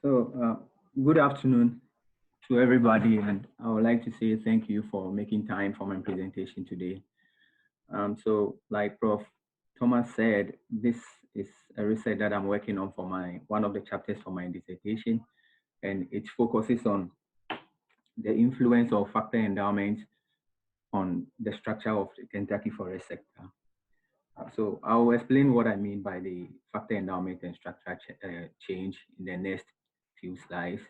Good afternoon to everybody, and I would like to say thank you for making time for my presentation today. Like Prof. Thomas said, this is a research that I'm working on for one of the chapters for my dissertation, and it focuses on the influence of factor endowment on the structure of the Kentucky forest sector. So I'll explain what I mean by the factor endowment and structure change in the next few slides.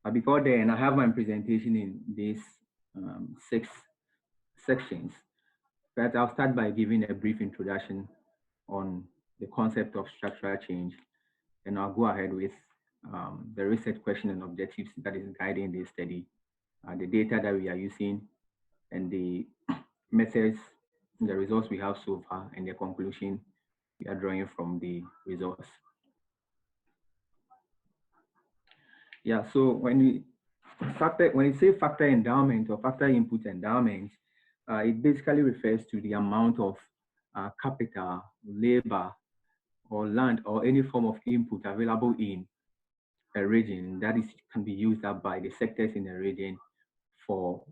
But before then, I have my presentation in these 6 sections. But I'll start by giving a brief introduction on the concept of structural change, and I'll go ahead with the research question and objectives that is guiding this study, the data that we are using, and the methods, and the results we have so far, and the conclusion we are drawing from the results. Yeah, so when we say factor endowment or factor input endowment, it basically refers to the amount of capital, labor, or land, or any form of input available in a region that can be used up by the sectors in a region for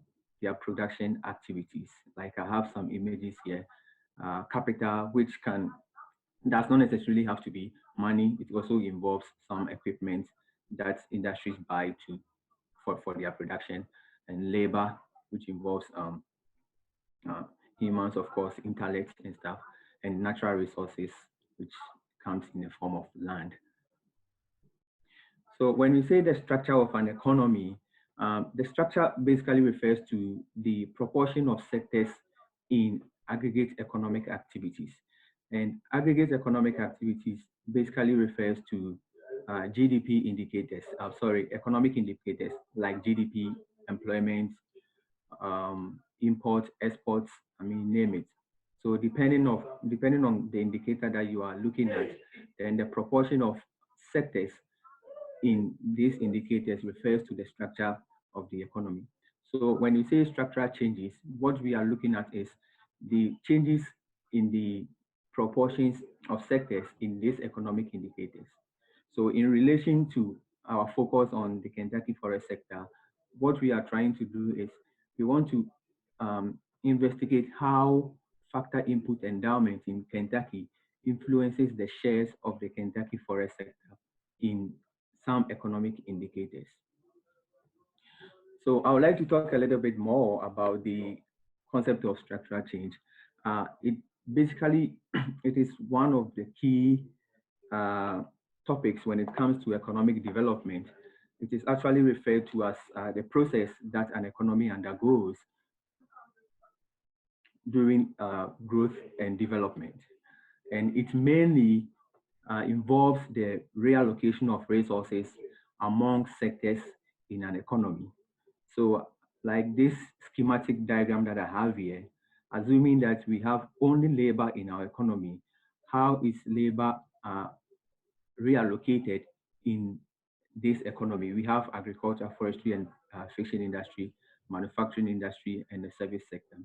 their production activities. Like I have some images here, capital, which does not necessarily have to be money. It also involves some equipment that industries buy for their production, and labor, which involves humans, of course, intellect and stuff, and natural resources, which comes in the form of land. So when we say the structure of an economy, the structure basically refers to the proportion of sectors in aggregate economic activities. And aggregate economic activities basically refers to GDP indicators, economic indicators like GDP, employment, import, exports, name it. So depending on the indicator that you are looking at, then the proportion of sectors in these indicators refers to the structure of the economy. So when we say structural changes, what we are looking at is the changes in the proportions of sectors in these economic indicators. So in relation to our focus on the Kentucky forest sector, what we are trying to do is we want to investigate how factor input endowment in Kentucky influences the shares of the Kentucky forest sector in some economic indicators. So I would like to talk a little bit more about the concept of structural change. It basically, it is one of the key topics when it comes to economic development. It is actually referred to as the process that an economy undergoes during growth and development. And it mainly involves the reallocation of resources among sectors in an economy. So like this schematic diagram that I have here, assuming that we have only labor in our economy, how is labor reallocated in this economy? We have agriculture, forestry, and fishing industry, manufacturing industry, and the service sector.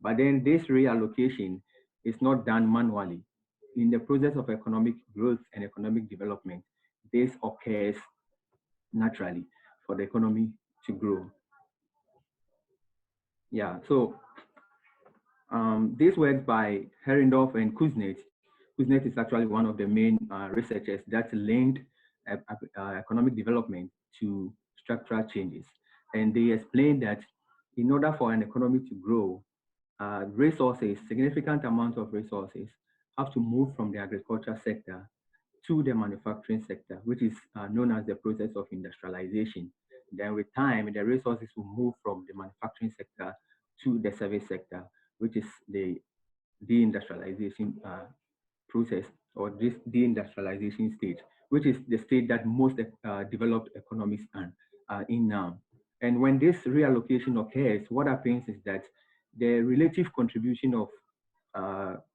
But then this reallocation is not done manually. In the process of economic growth and economic development, this occurs naturally for the economy to grow. Yeah, so this work by Herendorf and Kuznets. Kuznets is actually one of the main researchers that linked economic development to structural changes. And they explained that in order for an economy to grow, resources, significant amount of resources, have to move from the agriculture sector to the manufacturing sector, which is known as the process of industrialization. Then with time, the resources will move from the manufacturing sector to the service sector, which is the deindustrialization process, or this deindustrialization stage, which is the state that most developed economies are in now. And when this reallocation occurs, what happens is that the relative contribution of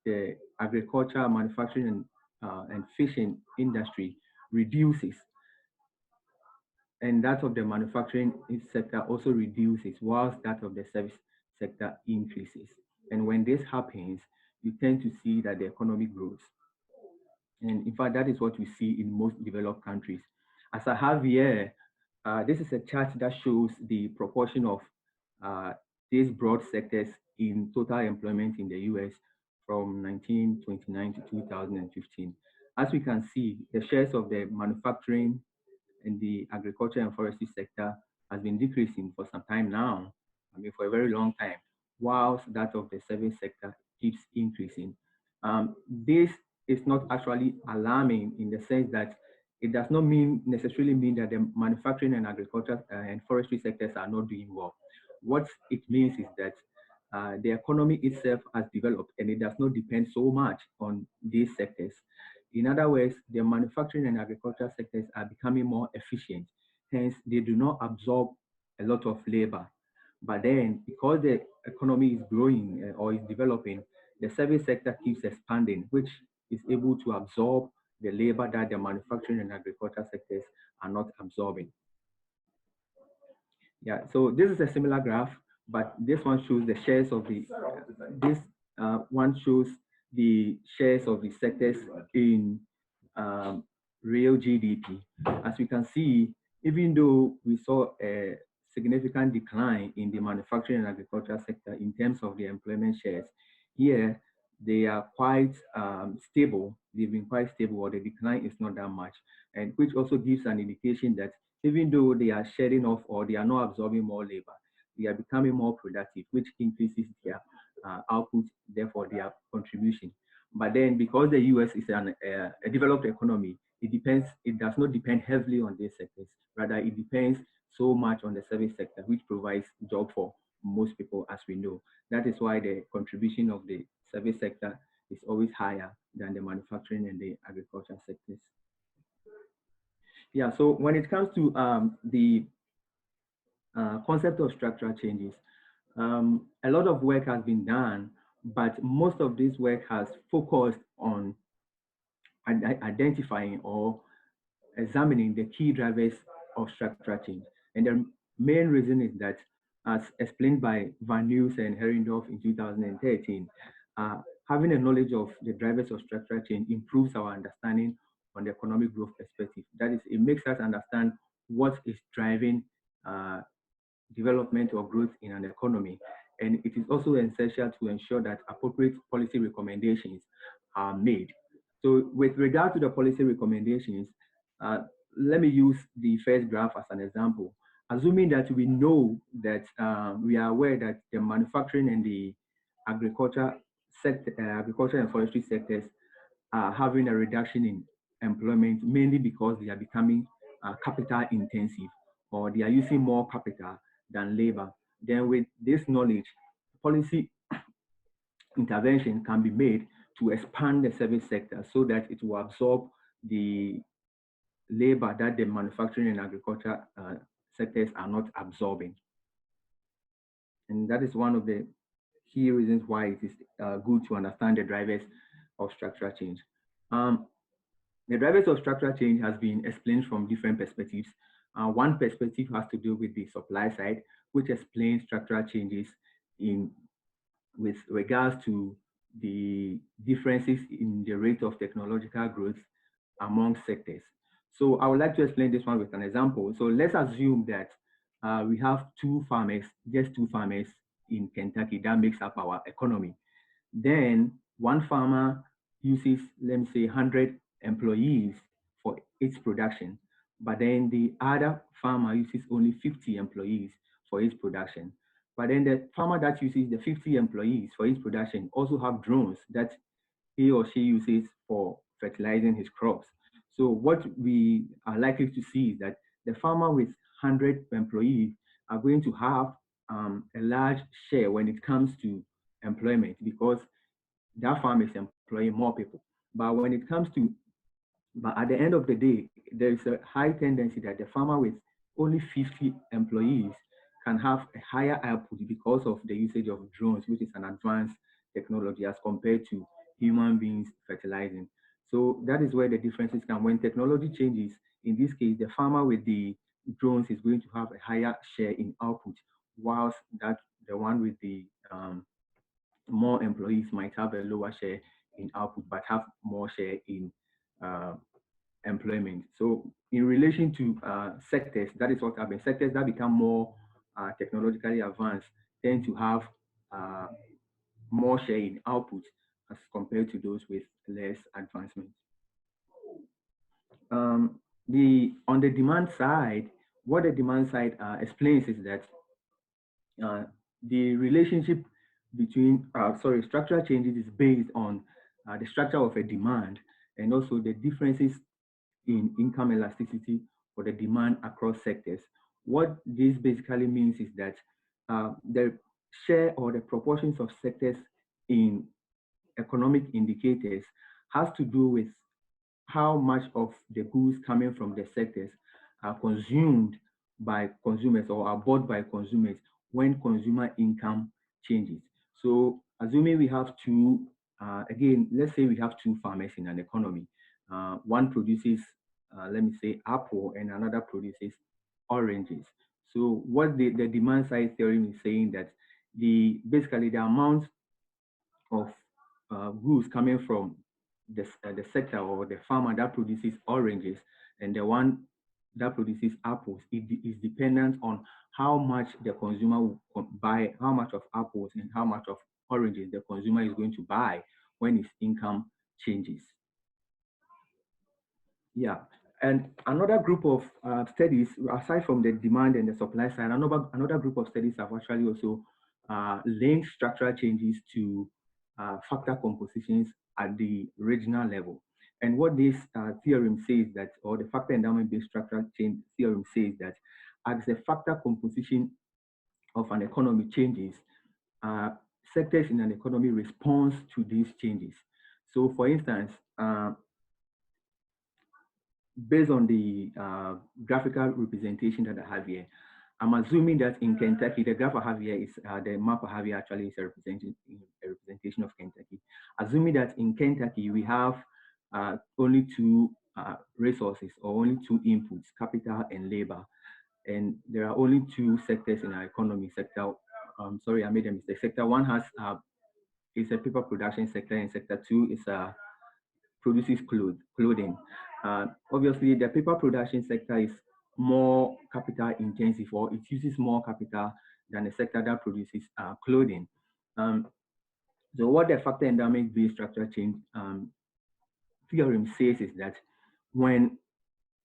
the agriculture, manufacturing, and fishing industry reduces, and that of the manufacturing sector also reduces, whilst that of the service sector increases. And when this happens, you tend to see that the economy grows. And in fact, that is what we see in most developed countries. As I have here, this is a chart that shows the proportion of uh, these broad sectors in total employment in the US from 1929 to 2015. As we can see, the shares of the manufacturing in the agriculture and forestry sector has been decreasing for some time now, I mean, for a very long time, whilst that of the service sector keeps increasing. This is not actually alarming in the sense that it does not necessarily mean that the manufacturing and agriculture and forestry sectors are not doing well. What it means is that the economy itself has developed and it does not depend so much on these sectors. In other words, the manufacturing and agriculture sectors are becoming more efficient. Hence, they do not absorb a lot of labor. But then, because the economy is growing or is developing, the service sector keeps expanding, which is able to absorb the labor that the manufacturing and agriculture sectors are not absorbing. Yeah, so this is a similar graph, but this one shows the shares of this one shows the shares of the sectors in um, real GDP. As we can see, even though we saw a significant decline in the manufacturing and agriculture sector in terms of the employment shares, here they are quite stable. They've been quite stable, or the decline is not that much, and which also gives an indication that even though they are shedding off or they are not absorbing more labor, they are becoming more productive, which increases their output, therefore their contribution. But then, because the US is a developed economy, it does not depend heavily on these sectors. Rather, it depends so much on the service sector, which provides job for most people, as we know. That is why the contribution of the service sector is always higher than the manufacturing and the agriculture sectors. Yeah, so when it comes to the concept of structural changes, a lot of work has been done, but most of this work has focused on identifying or examining the key drivers of structural change. And the main reason is that, as explained by Van Nieuws and Herindorf in 2013, uh, having a knowledge of the drivers of structural change improves our understanding on the economic growth perspective. That is, it makes us understand what is driving uh, development or growth in an economy. And it is also essential to ensure that appropriate policy recommendations are made. So with regard to the policy recommendations, uh, let me use the first graph as an example. Assuming that we know that we are aware that the manufacturing and the agriculture sector, agriculture and forestry sectors are having a reduction in employment, mainly because they are becoming capital intensive, or they are using more capital than labor. Then with this knowledge, policy intervention can be made to expand the service sector so that it will absorb the labor that the manufacturing and agriculture sectors are not absorbing. And that is one of the key reasons why it is good to understand the drivers of structural change. The drivers of structural change has been explained from different perspectives. One perspective has to do with the supply side, which explains structural changes in with regards to the differences in the rate of technological growth among sectors. So I would like to explain this one with an example. So let's assume that we have just two farmers in Kentucky that makes up our economy. Then one farmer uses, let me say, 100 employees for its production, but then the other farmer uses only 50 employees for its production. But then the farmer that uses the 50 employees for his production also have drones that he or she uses for fertilizing his crops. So what we are likely to see is that the farmer with 100 employees are going to have a large share when it comes to employment, because that farm is employing more people. But when it comes to, but at the end of the day, there is a high tendency that the farmer with only 50 employees can have a higher output because of the usage of drones, which is an advanced technology as compared to human beings fertilizing. So that is where the differences come. When technology changes, in this case, the farmer with the drones is going to have a higher share in output, whilst that the one with the more employees might have a lower share in output, but have more share in uh, employment. So in relation to sectors, that is what happens. Sectors that become more technologically advanced tend to have uh, more share in output as compared to those with less advancement. The on the demand side, what the demand side explains is that uh, the relationship between structural changes is based on the structure of a demand and also the differences in income elasticity for the demand across sectors. What this basically means is that the share or the proportions of sectors in economic indicators has to do with how much of the goods coming from the sectors are consumed by consumers or are bought by consumers when consumer income changes. So assuming we have two, again, let's say we have two farmers in an economy. One produces, let me say, apple and another produces oranges. So what the demand side theorem is saying that basically the amount of goods coming from the sector or the farmer that produces oranges and the one that produces apples, it is dependent on how much the consumer will buy, how much of apples and how much of oranges the consumer is going to buy when his income changes. Yeah. And another group of studies, aside from the demand and the supply side, another group of studies have actually also linked structural changes to factor compositions at the regional level. And what this theorem says that, or the factor endowment-based structural change theorem says that, as the factor composition of an economy changes, uh, sectors in an economy responds to these changes. So, for instance, based on the graphical representation that I have here, I'm assuming that in Kentucky, the graph I have here is the map I have here actually is a representation of Kentucky. Assuming that in Kentucky, we have only two resources or only two inputs, capital and labor. And there are only two sectors in our economy. Sorry, I made a mistake. Sector one is a paper production sector, and sector two is a produces clothing. Obviously, the paper production sector is more capital intensive, or it uses more capital than the sector that produces clothing. So what the factor endowment based structure change theorem says is that when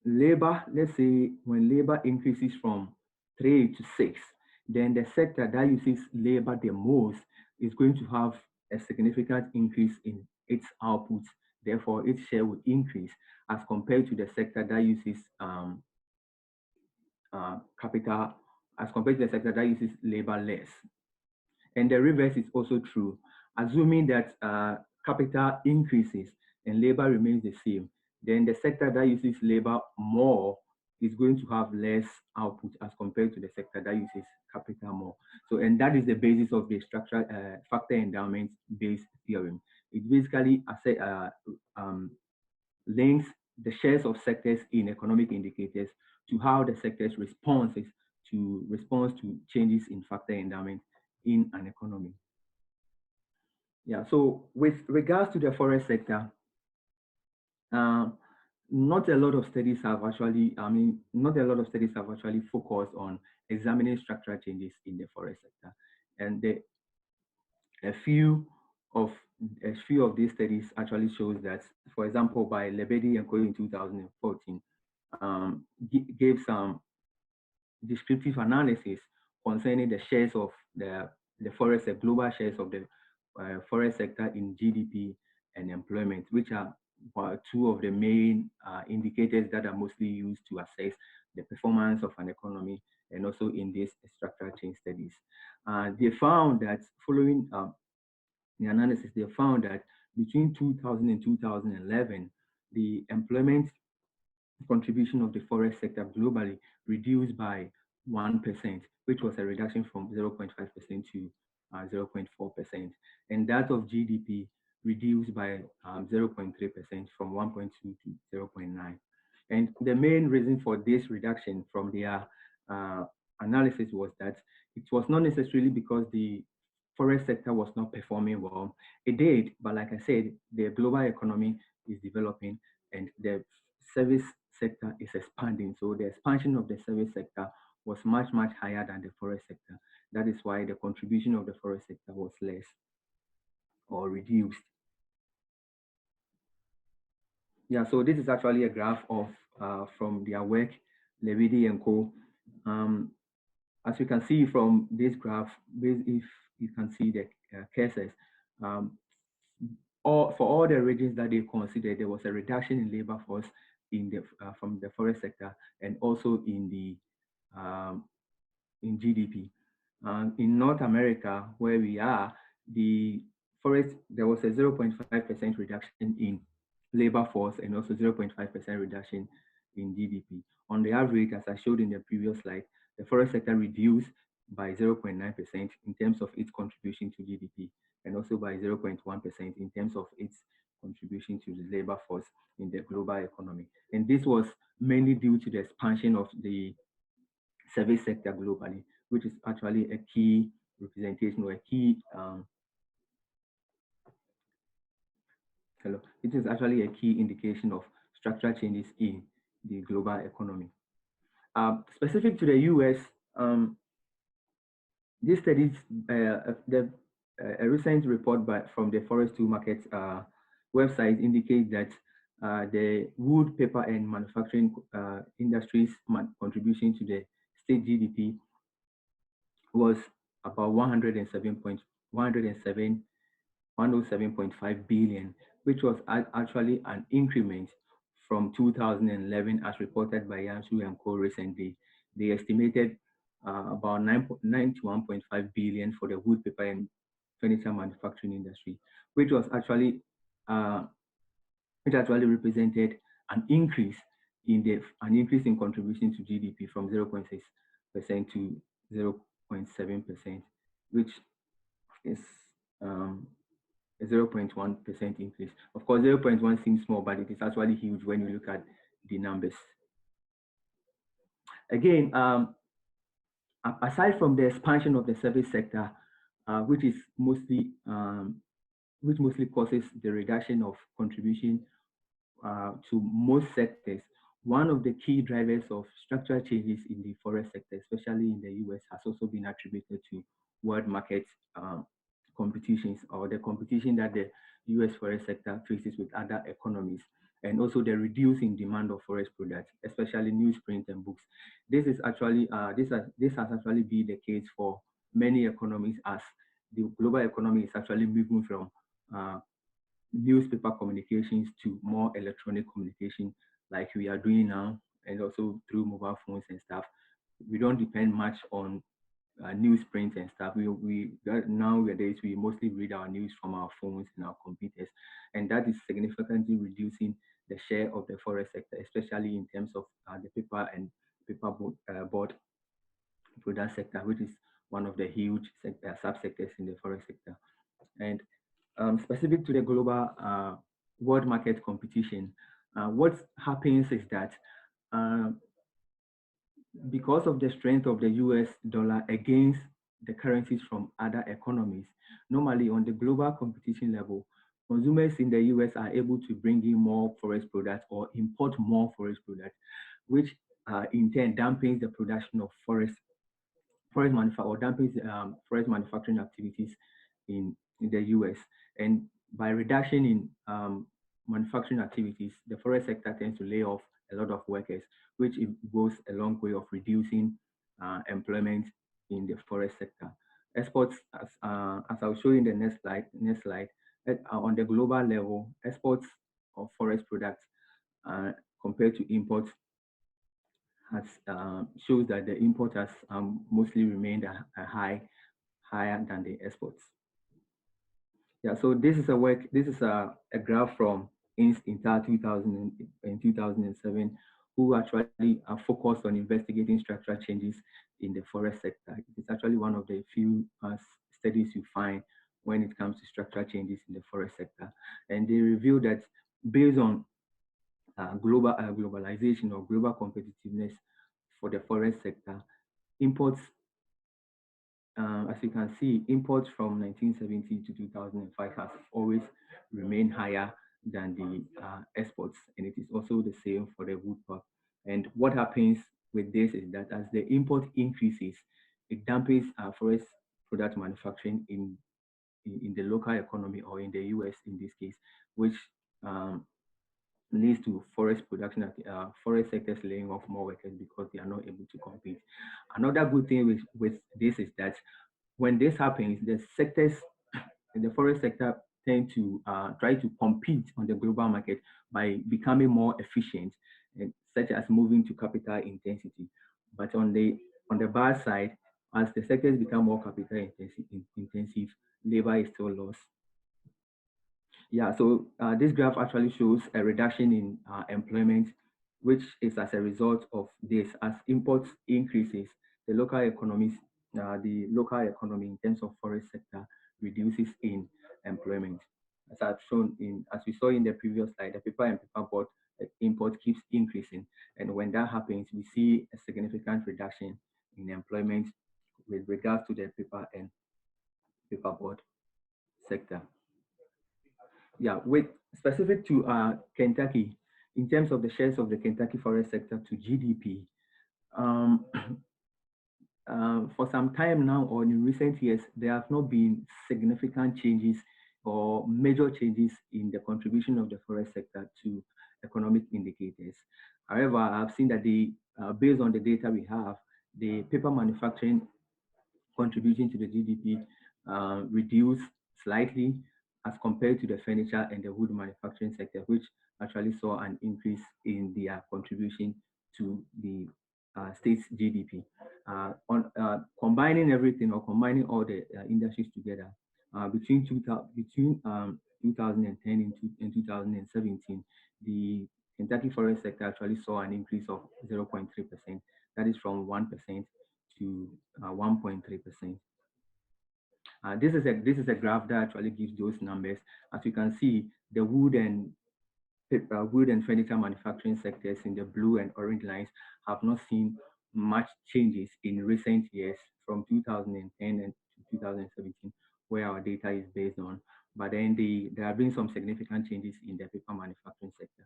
labor, let's say when labor increases from 3 to 6, then the sector that uses labor the most is going to have a significant increase in its output. Therefore, its share will increase as compared to the sector that uses capital, as compared to the sector that uses labor less. And the reverse is also true. Assuming that capital increases and labor remains the same, then the sector that uses labor more is going to have less output as compared to the sector that uses capital more. So, and that is the basis of the structural factor endowment based theorem. It basically links the shares of sectors in economic indicators to how the sectors responds to changes in factor endowment in an economy. Yeah, so with regards to the forest sector, uh, not a lot of studies have actually, not a lot of studies have actually focused on examining structural changes in the forest sector. And a few of a few of these studies actually shows that, for example, by Lebedi and Koyo in 2014, gave some descriptive analysis concerning the shares of the forest, the global shares of the forest sector in GDP and employment, which are two of the main indicators that are mostly used to assess the performance of an economy and also in these structural change studies. They found that following the analysis, they found that between 2000 and 2011, the employment contribution of the forest sector globally reduced by 1%, which was a reduction from 0.5% to 0.4%. And that of GDP reduced by 0.3% from 1.2 to 0.9. And the main reason for this reduction from their analysis was that it was not necessarily because the forest sector was not performing well. It did, but like I said, the global economy is developing and the service sector is expanding. So the expansion of the service sector was much, much higher than the forest sector. That is why the contribution of the forest sector was less or reduced. Yeah, so this is actually a graph of from their work, Levidi and Co. Um, as you can see from this graph, if you can see the cases, um, for all the regions that they considered, there was a reduction in labor force in the from the forest sector and also um, in GDP. In North America, where we are, the forest, there was a 0.5% reduction in labor force and also 0.5% reduction in GDP. On the average, as I showed in the previous slide, the forest sector reduced by 0.9% in terms of its contribution to GDP and also by 0.1% in terms of its contribution to the labor force in the global economy. And this was mainly due to the expansion of the service sector globally, which is actually a key representation or a key it is actually a key indication of structural changes in the global economy. Specific to the US, this studies, a recent report from the Forest 2 Market website indicates that the wood, paper, and manufacturing industries contribution to the state GDP was about 107.5 billion, which was actually an increment from 2011 as reported by Yansu and Co. recently. They estimated about 91.5 billion for the wood, paper, and furniture manufacturing industry, which was actually represented an increase in contribution to GDP from 0.6% to 0.7%, which is a 0.1% increase. Of course, 0.1 seems small, but it is actually huge when you look at the numbers. Again, aside from the expansion of the service sector, which mostly causes the reduction of contribution to most sectors, one of the key drivers of structural changes in the forest sector, especially in the US, has also been attributed to world market competitions or the competition that the US forest sector faces with other economies, and also the reducing demand of forest products, especially newsprint and books. This is actually this has actually been the case for many economies, as the global economy is actually moving from newspaper communications to more electronic communication like we are doing now, and also through mobile phones and stuff. We don't depend much on newsprint and stuff. Nowadays we mostly read our news from our phones and our computers, and that is significantly reducing the share of the forest sector, especially in terms of the paper and board product sector, which is one of the huge subsectors in the forest sector. And specific to the global world market competition, what happens is that because of the strength of the US dollar against the currencies from other economies, normally on the global competition level, consumers in the US are able to bring in more forest products or import more forest products, which in turn dampens the production of forest manufacturing activities in the US. And by reduction in manufacturing activities, the forest sector tends to lay off a lot of workers, which goes a long way of reducing employment in the forest sector. Exports, as I'll show you in the next slide, on the global level, exports of forest products compared to imports has shows that the import has mostly remained higher than the exports. Yeah, so this is a graph from Inter 2007, who actually are focused on investigating structural changes in the forest sector. It's actually one of the few studies you find when it comes to structural changes in the forest sector. And they reveal that based on globalization or global competitiveness for the forest sector, imports, as you can see, imports from 1970 to 2005 has always remained higher than the exports, and it is also the same for the wood pulp. And what happens with this is that as the import increases, it dampens forest product manufacturing in the local economy, or in the US in this case, which um, leads to forest production, forest sectors laying off more workers because they are not able to compete. Another good thing with this is that when this happens, the sectors in the forest sector tend to try to compete on the global market by becoming more efficient, such as moving to capital intensity. But on the bad side, as the sectors become more capital intensive, labor is still lost. Yeah, so this graph actually shows a reduction in employment, which is as a result of this. As imports increases, the local economy in terms of forest sector reduces in employment. As we saw in the previous slide, the paper and paperboard import keeps increasing, and when that happens, we see a significant reduction in employment with regards to the paper and paperboard sector. Yeah, with specific to Kentucky, in terms of the shares of the Kentucky forest sector to GDP, um, for some time now, or in recent years, there have not been significant changes or major changes in the contribution of the forest sector to economic indicators. However, I've seen that based on the data we have, the paper manufacturing contributing to the GDP reduced slightly as compared to the furniture and the wood manufacturing sector, which actually saw an increase in their contribution to the state's GDP. Combining everything, or combining all the industries together, between 2010 and 2017, the Kentucky forest sector actually saw an increase of 0.3%. That is from 1% to 1.3%. This is a graph that actually gives those numbers. As you can see, the wood and furniture manufacturing sectors in the blue and orange lines have not seen much changes in recent years from 2010 and to 2017, where our data is based on. But then there have been some significant changes in the paper manufacturing sector.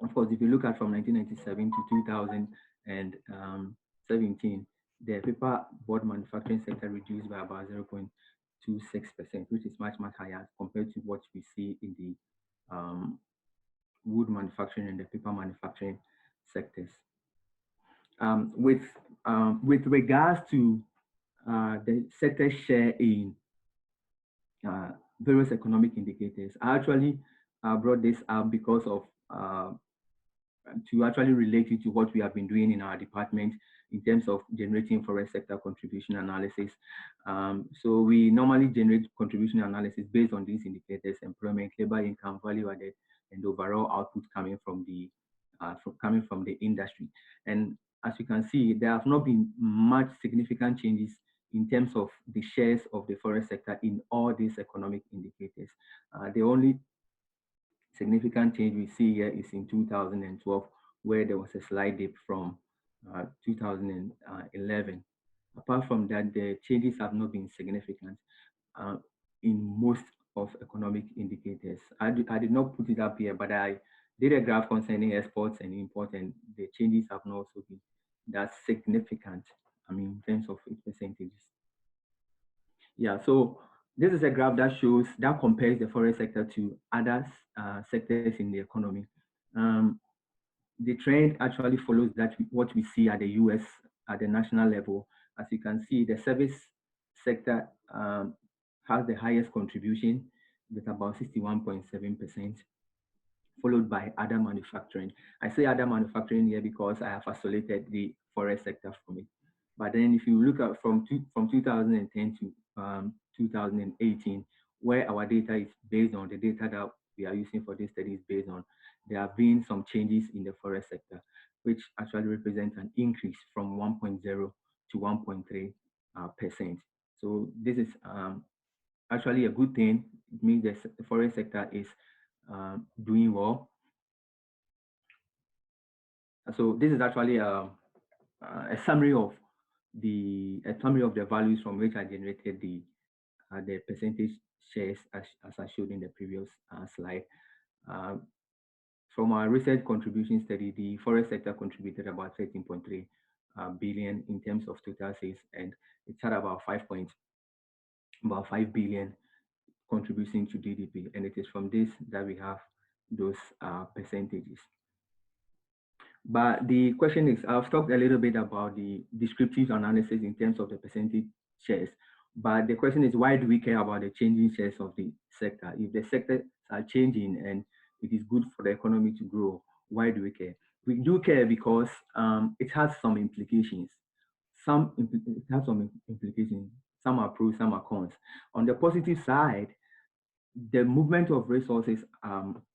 Of course, if you look at from 1997 to 2017, the paper board manufacturing sector reduced by about 0.26%, which is much higher compared to what we see in the wood manufacturing and the paper manufacturing sectors. With regards to the sector share in various economic indicators, I actually brought this up because of to actually relate it to what we have been doing in our department in terms of generating forest sector contribution analysis. So we normally generate contribution analysis based on these indicators: employment, labor income, value added, and overall output coming from the industry. And as you can see, there have not been much significant changes in terms of the shares of the forest sector in all these economic indicators. The only significant change we see here is in 2012, where there was a slight dip from 2011. Apart from that, the changes have not been significant in most of economic indicators. I did not put it up here, but I did a graph concerning exports and imports, and the changes have not also been that significant, I mean, in terms of its percentages. Yeah, so this is a graph that compares the forest sector to other sectors in the economy. The trend actually follows what we see at the US at the national level. As you can see, the service sector has the highest contribution with about 61.7%, followed by other manufacturing. I say other manufacturing here because I have isolated the forest sector from it. But then if you look at from 2010 to 2018, where our data is based on, the data that we are using for this study is based on, there have been some changes in the forest sector, which actually represents an increase from 1.0 to 1.3%. So this is actually a good thing. It means the forest sector is doing well. So this is actually a summary of the values from which I generated the percentage shares, as I showed in the previous slide. Uh, from our recent contribution study, the forest sector contributed about 13.3 billion in terms of total sales, and it's had about 5 billion contributing to GDP, and it is from this that we have those percentages. But the question is, I've talked a little bit about the descriptive analysis in terms of the percentage shares, but the question is, why do we care about the changing shares of the sector? If the sectors are changing and it is good for the economy to grow, why do we care? We do care because it has some implications. It has some implications. Some are pros, some are cons. On the positive side, the movement of resources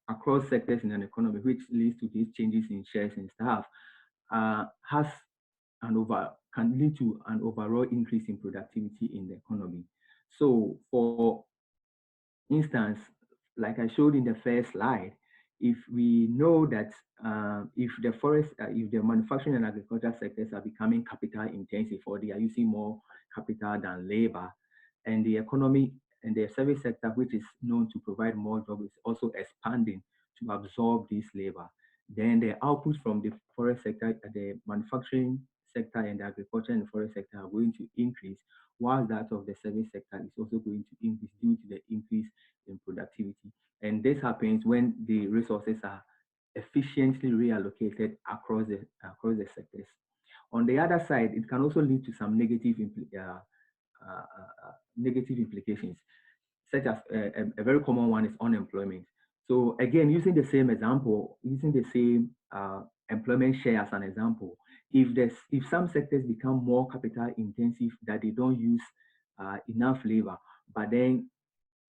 across sectors in an economy, which leads to these changes in shares and stuff, has can lead to an overall increase in productivity in the economy. So, for instance, like I showed in the first slide, if we know that if the manufacturing and agriculture sectors are becoming capital intensive, or they are using more capital than labor, and the economy and the service sector, which is known to provide more jobs, is also expanding to absorb this labor, then the output from the forest sector, the manufacturing sector, and the agriculture and forest sector are going to increase, while that of the service sector is also going to increase due to the increase in productivity. And this happens when the resources are efficiently reallocated across the sectors. On the other side, it can also lead to some negative implications, such as a very common one is unemployment. So again, using the same example, using the same employment share as an example, if some sectors become more capital intensive, that they don't use enough labor, but then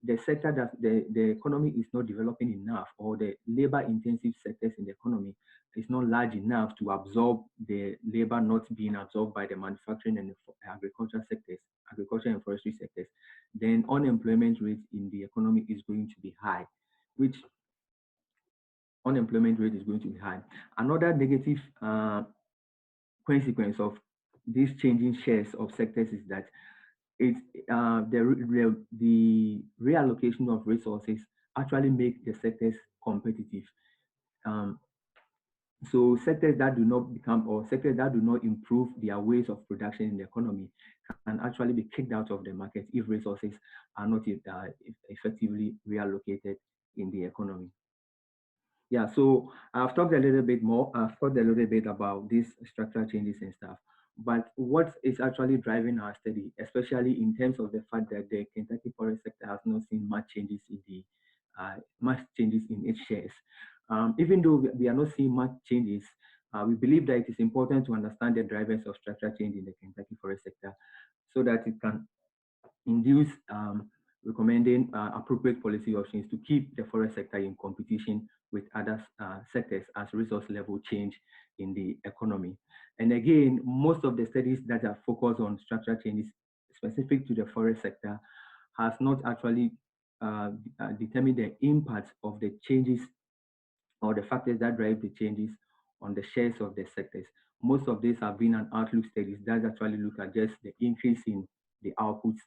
the sector that the economy is not developing enough, or the labor intensive sectors in the economy is not large enough to absorb the labor not being absorbed by the manufacturing and the agriculture and forestry sectors, then unemployment rate in the economy is going to be high, which unemployment rate is going to be high. Another negative consequence of these changing shares of sectors is that it's the reallocation of resources actually make the sectors competitive. Um, so sectors that do not become, or sectors that do not improve their ways of production in the economy, can actually be kicked out of the market if resources are not effectively reallocated in the economy. Yeah, so I've talked a little bit more. I've talked a little bit about these structural changes and stuff. But what is actually driving our study, especially in terms of the fact that the Kentucky forest sector has not seen much changes in its shares. Even though we are not seeing much changes, we believe that it is important to understand the drivers of structural change in the Kentucky forest sector, so that it can induce recommending appropriate policy options to keep the forest sector in competition with other sectors as resource level change in the economy. And again, most of the studies that are focused on structural changes specific to the forest sector has not actually determined the impact of the changes or the factors that drive the changes on the shares of the sectors. Most of these have been an outlook studies that actually look at just the increase in the outputs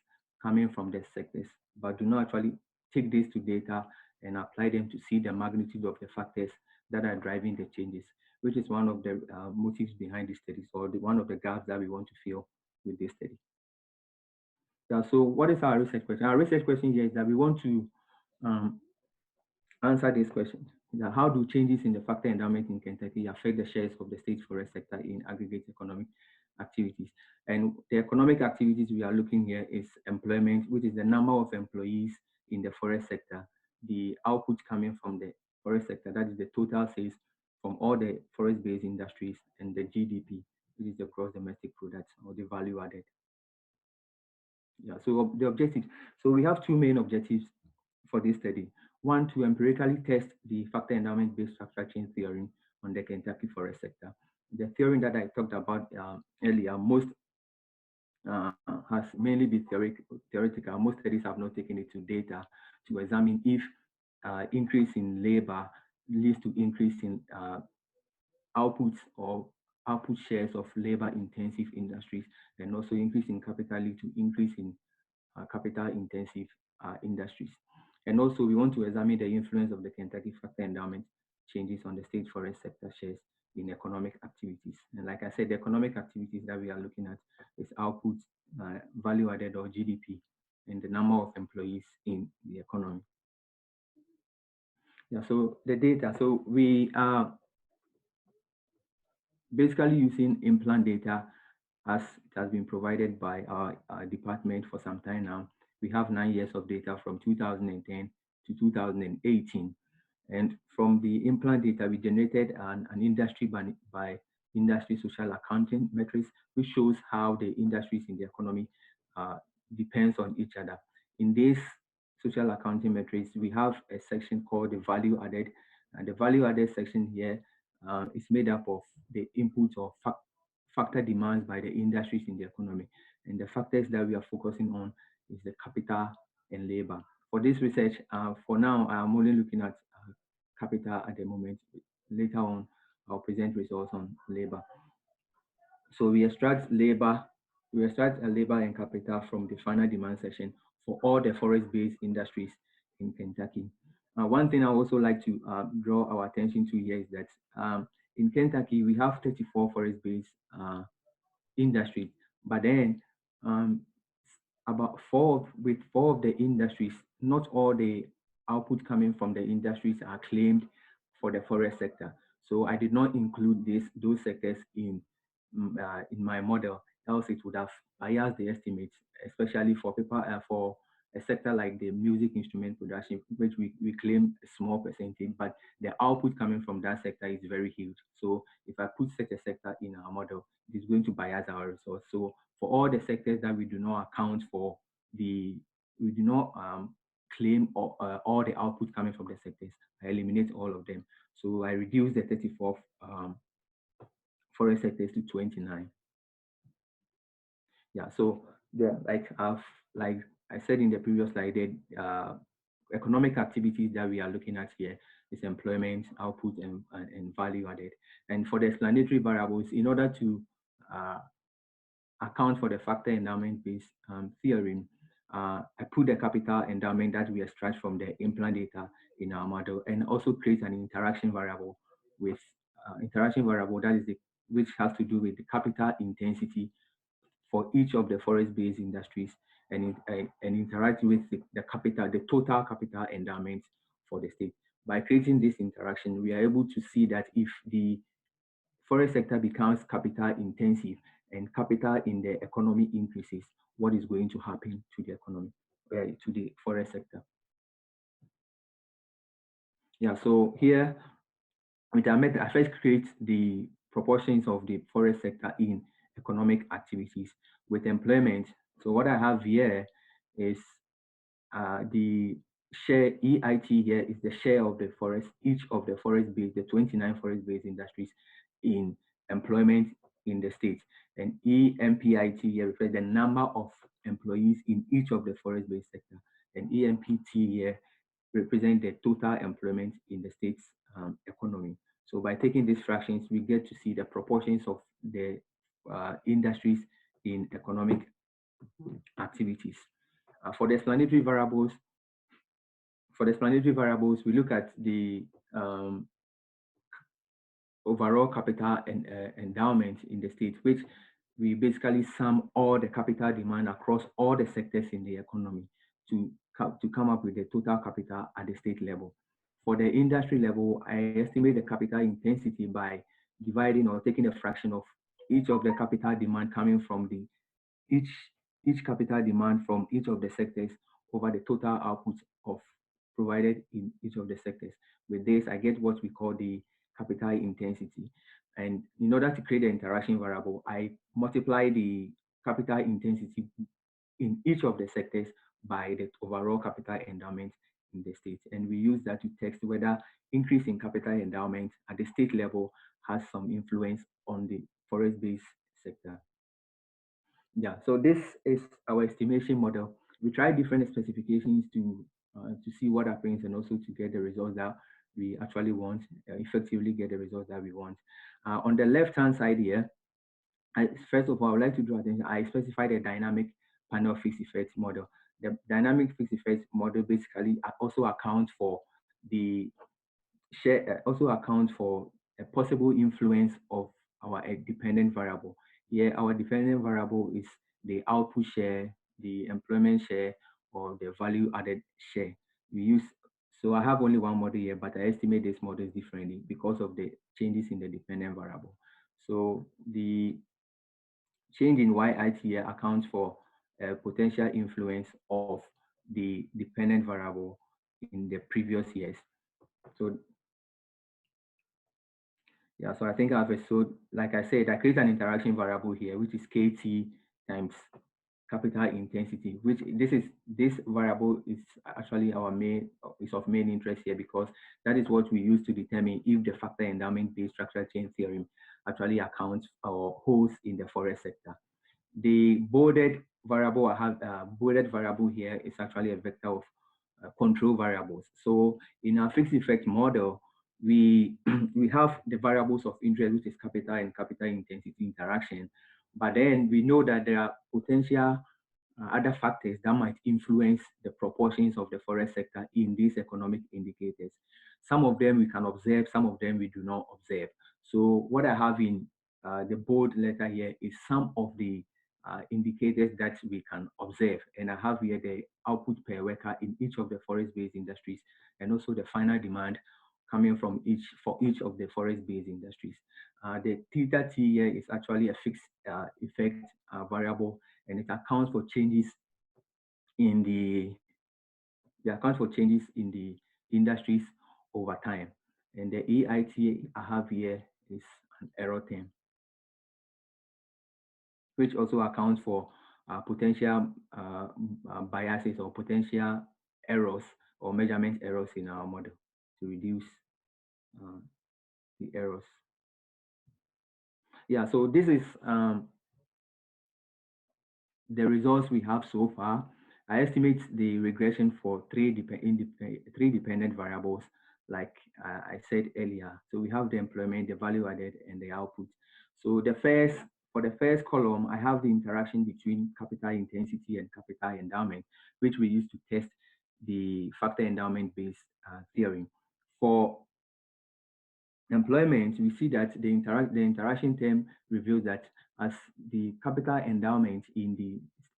coming from the sectors, but do not actually take this to data and apply them to see the magnitude of the factors that are driving the changes, which is one of the motives behind this studies, or one of the gaps that we want to fill with this study. Yeah, so what is our research question? Our research question here is that we want to answer this question. How do changes in the factor endowment in Kentucky affect the shares of the state forest sector in aggregate economic activities? And the economic activities we are looking here is employment, which is the number of employees in the forest sector, the output coming from the forest sector, that is the total sales from all the forest-based industries, and the GDP, which is the gross domestic product, or the value added. Yeah, so the objectives. So we have two main objectives for this study. One, to empirically test the factor endowment-based structural change theory on the Kentucky forest sector. The theory that I talked about earlier, most has mainly been theoretical. Most studies have not taken it to data to examine if increase in labor leads to increase in outputs or output shares of labor-intensive industries, and also increase in capital lead to increase in capital-intensive industries. And also, we want to examine the influence of the Kentucky Factor Endowment changes on the state forest sector shares in economic activities. And like I said, the economic activities that we are looking at is output, value added or GDP, and the number of employees in the economy. Yeah, so the data. So we are basically using implant data as it has been provided by our department for some time now. We have 9 years of data from 2010 to 2018. And from the implant data, we generated an industry by industry social accounting metrics, which shows how the industries in the economy uh, depends on each other. In this social accounting metrics, we have a section called the value added. And the value added section here is made up of the input or factor demands by the industries in the economy. And the factors that we are focusing on is the capital and labor. For this research, for now, I'm only looking at capital at the moment. Later on, I'll present results on labor. So we extract a labor and capital from the final demand section for all the forest-based industries in Kentucky. One thing I also like to draw our attention to here is that in Kentucky, we have 34 forest-based industries, but then um, with four of the industries, not all the output coming from the industries are claimed for the forest sector. So I did not include those sectors in my model, else it would have biased the estimates, especially for people for a sector like the music instrument production, which we claim a small percentage, but the output coming from that sector is very huge. So if I put such a sector in our model, it is going to bias our results. So for all the sectors that we do not account for, we do not claim all the output coming from the sectors. I eliminate all of them. So I reduce the 34 forest sectors to 29. Yeah, so like I said in the previous slide, the economic activities that we are looking at here is employment, output, and value added. And for the explanatory variables, in order to uh, account for the factor endowment-based theorem, I put the capital endowment that we extract from the implant data in our model, and also create an interaction variable with interaction variable that is which has to do with the capital intensity for each of the forest-based industries, and interact with the total capital endowment for the state. By creating this interaction, we are able to see that if the forest sector becomes capital intensive and capital in the economy increases, what is going to happen to the economy, to the forest sector? Yeah, so here with our method, I first create the proportions of the forest sector in economic activities with employment. So what I have here is the share EIT here is the share of the forest, each of the forest-based, the 29 forest-based industries in employment in the state. And EMPIT here reflects the number of employees in each of the forest-based sector. And EMPT here represent the total employment in the state's economy. So by taking these fractions, we get to see the proportions of the industries in economic activities. For the explanatory variables, we look at the overall capital and endowment in the state, which we basically sum all the capital demand across all the sectors in the economy to come up with the total capital at the state level. For the industry level, I estimate the capital intensity by dividing or taking a fraction of each of the capital demand coming from each each capital demand from each of the sectors over the total output of provided in each of the sectors. With this, I get what we call the capital intensity. And in order to create the interaction variable, I multiply the capital intensity in each of the sectors by the overall capital endowment in the state. And we use that to test whether increase in capital endowment at the state level has some influence on the forest-based sector. Yeah, so this is our estimation model. We try different specifications to see what happens and also to get the results that we actually want, effectively get the results that we want. On the left-hand side here, first of all, I would like to draw attention. I specified a dynamic panel fixed effect model. The dynamic fixed effects model basically also accounts for the also accounts for a possible influence of our dependent variable. Here, our dependent variable is the output share, the employment share, or the value added share. We use so I have only one model here, but I estimate this model differently because of the changes in the dependent variable. So the change in YIT here accounts for a potential influence of the dependent variable in the previous years. So yeah, so I think I've so like I said, I create an interaction variable here, which is KT times capital intensity, which this variable is actually our main is of main interest here because that is what we use to determine if the factor endowment based structural change theorem actually accounts or holds in the forest sector. The bolded variable here is actually a vector of control variables. So in our fixed effect model, we we have the variables of interest, which is capital and capital intensity interaction. But then we know that there are potential other factors that might influence the proportions of the forest sector in these economic indicators. Some of them we can observe, some of them we do not observe. So what I have in the bold letter here is some of the indicators that we can observe. And I have here the output per worker in each of the forest-based industries and also the final demand coming from each of the forest-based industries. The theta T here is actually a fixed effect variable, and it accounts for changes in the industries over time. And the EIT I have here is an error term, which also accounts for potential biases or potential errors or measurement errors in our model to reduce uh, the errors. Yeah, so this is the results we have so far. I estimate the regression for three dependent variables, like I said earlier. So we have the employment, the value added, and the output. So for the first column, I have the interaction between capital intensity and capital endowment, which we use to test the factor endowment based theory. For employment, we see that the interaction term reveals that as the capital endowment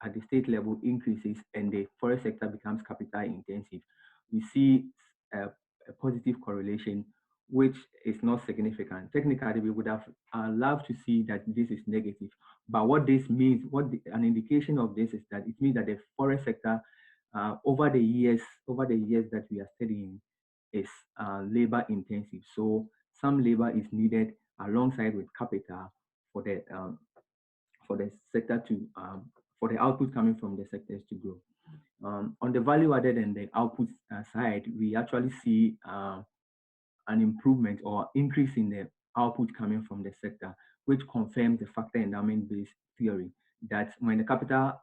at the state level increases and the forest sector becomes capital intensive, we see a positive correlation, which is not significant. Technically, we would have loved to see that this is negative, but what this means, an indication of this is that it means that the forest sector over the years that we are studying is labor intensive. So some labor is needed alongside with capital for the sector to for the output coming from the sectors to grow. On the value added and the output side, we actually see an improvement or increase in the output coming from the sector, which confirms the factor endowment based theory that when the capital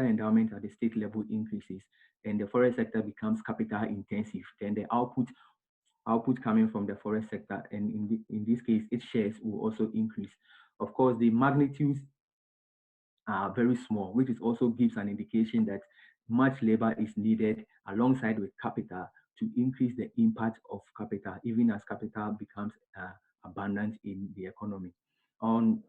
endowment at the state level increases and the forest sector becomes capital intensive, then the output coming from the forest sector, and in this case, its shares will also increase. Of course, the magnitudes are very small, which is also gives an indication that much labor is needed alongside with capital to increase the impact of capital, even as capital becomes abundant in the economy. On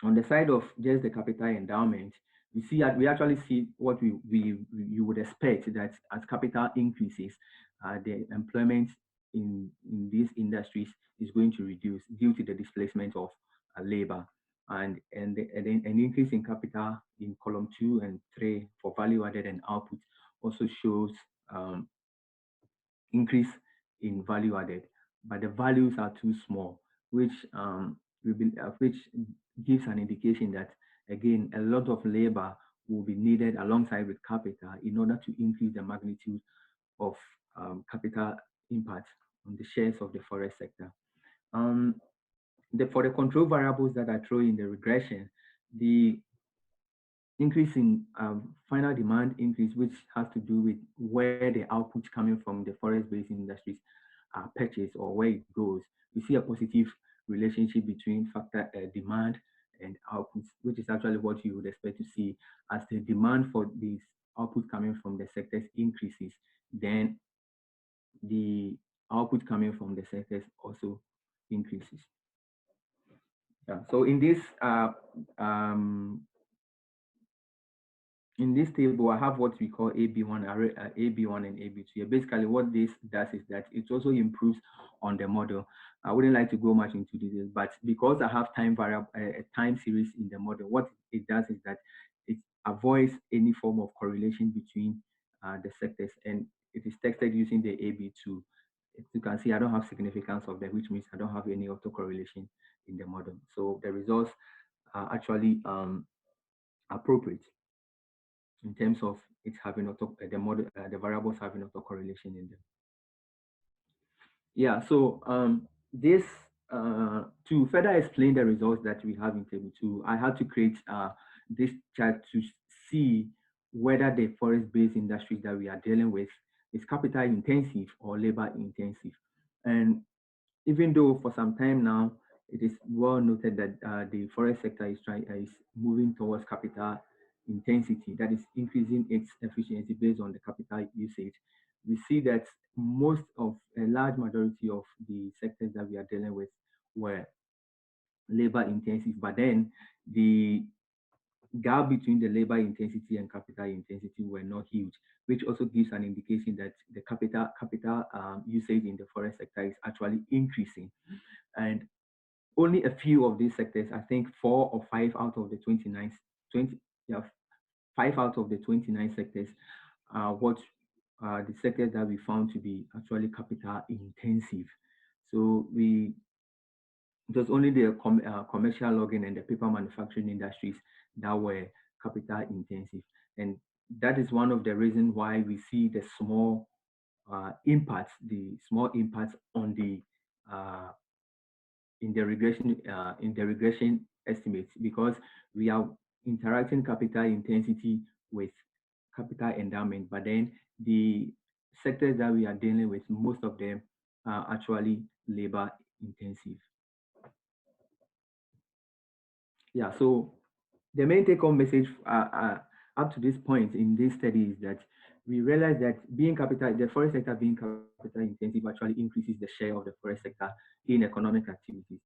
on the side of just the capital endowment, we actually see what you would expect that as capital increases, the employment in these industries is going to reduce due to the displacement of labor and an increase in capital in column 2 and 3 for value added and output also shows increase in value added, but the values are too small, which gives an indication that again a lot of labor will be needed alongside with capital in order to increase the magnitude of capital impact on the shares of the forest sector. Um, for the control variables that I throw in the regression, the increase in final demand increase, which has to do with where the output coming from the forest-based industries are purchased or where it goes. We see a positive relationship between factor demand and outputs, which is actually what you would expect to see as the demand for these output coming from the sectors increases, then the output coming from the sectors also increases. Yeah. So um, in this table, I have what we call AB1, AB1 and AB2. Basically, what this does is that it also improves on the model. I wouldn't like to go much into details, but because I have time variable, a time series in the model, what it does is that it avoids any form of correlation between the sectors, and it is tested using the AB2. As you can see, I don't have significance of that, which means I don't have any autocorrelation in the model. So the results are actually appropriate in terms of it having the model, the variables having autocorrelation in them. Yeah, so this to further explain the results that we have in table 2, I had to create this chart to see whether the forest-based industries that we are dealing with is capital intensive or labor intensive. And even though for some time now it is well noted that the forest sector is moving towards capital intensity, that is increasing its efficiency based on the capital usage, we see that most of a large majority of the sectors that we are dealing with were labor intensive, but then the gap between the labor intensity and capital intensity were not huge, which also gives an indication that the capital usage in the forest sector is actually increasing. And only a few of these sectors, I think 4 or 5 out of the 29, 20, yeah, 5 out of the 29 sectors are what the sectors that we found to be actually capital intensive. So it was only the commercial logging and the paper manufacturing industries that were capital intensive. And that is one of the reasons why we see the small impacts on the in the regression estimates, because we are interacting capital intensity with capital endowment, but then the sectors that we are dealing with, most of them are actually labor intensive. Yeah, so the main take-home message up to this point in this study is that we realize that the forest sector being capital intensive actually increases the share of the forest sector in economic activities.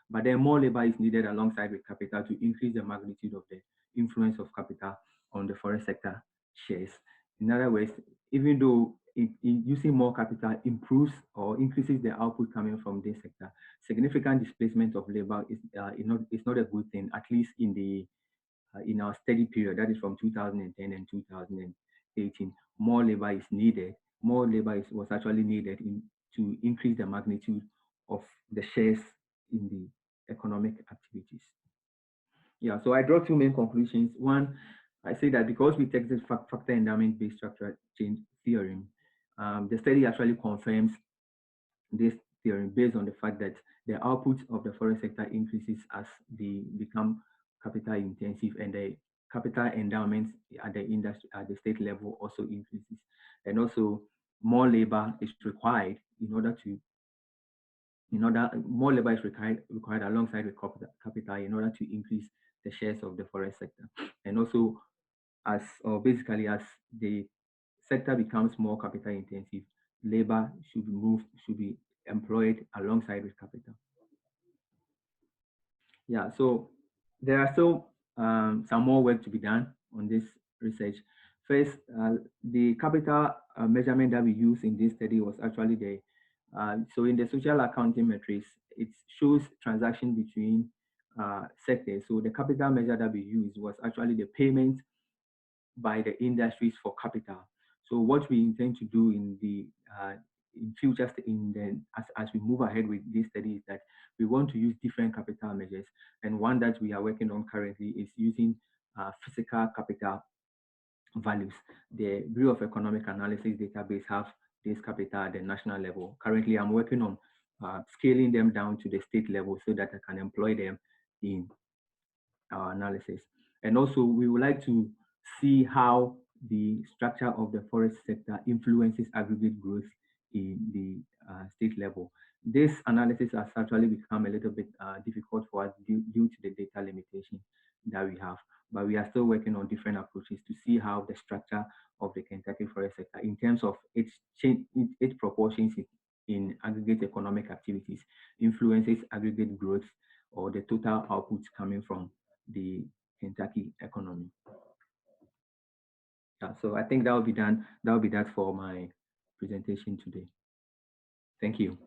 But then more labor is needed alongside with capital to increase the magnitude of the influence of capital on the forest sector shares. In other words, even though using more capital improves or increases the output coming from this sector, significant displacement of labor is not a good thing, at least in our study period, that is from 2010 and 2018. More labor is needed. Was actually needed to increase the magnitude of the shares in the economic activities. Yeah, so I draw two main conclusions. One, I say that because we take this factor endowment-based structural change theorem, the study actually confirms this theory based on the fact that the output of the forest sector increases as they become capital intensive, and the capital endowments at the industry at the state level also increases, and also more labor is required more labor is required alongside with capital in order to increase the shares of the forest sector. And also, as the sector becomes more capital intensive, labor should be employed alongside with capital. Yeah, so there are still some more work to be done on this research. First, the capital measurement that we use in this study was actually so in the social accounting metrics, it shows transaction between sectors. So the capital measure that we used was actually the payment by the industries for capital. So what we intend to do in future as we move ahead with this study is that we want to use different capital measures, and one that we are working on currently is using physical capital values. The Bureau of Economic Analysis database have this capital at the national level. Currently, I'm working on scaling them down to the state level so that I can employ them in our analysis. And also, we would like to see how the structure of the forest sector influences aggregate growth in the state level. This analysis has actually become a little bit difficult for us due to the data limitation that we have. But we are still working on different approaches to see how the structure of the Kentucky forest sector, in terms of its change, its proportions in aggregate economic activities, influences aggregate growth or the total output coming from the Kentucky economy. Yeah, so I think that will be done. That will be that for my presentation today. Thank you.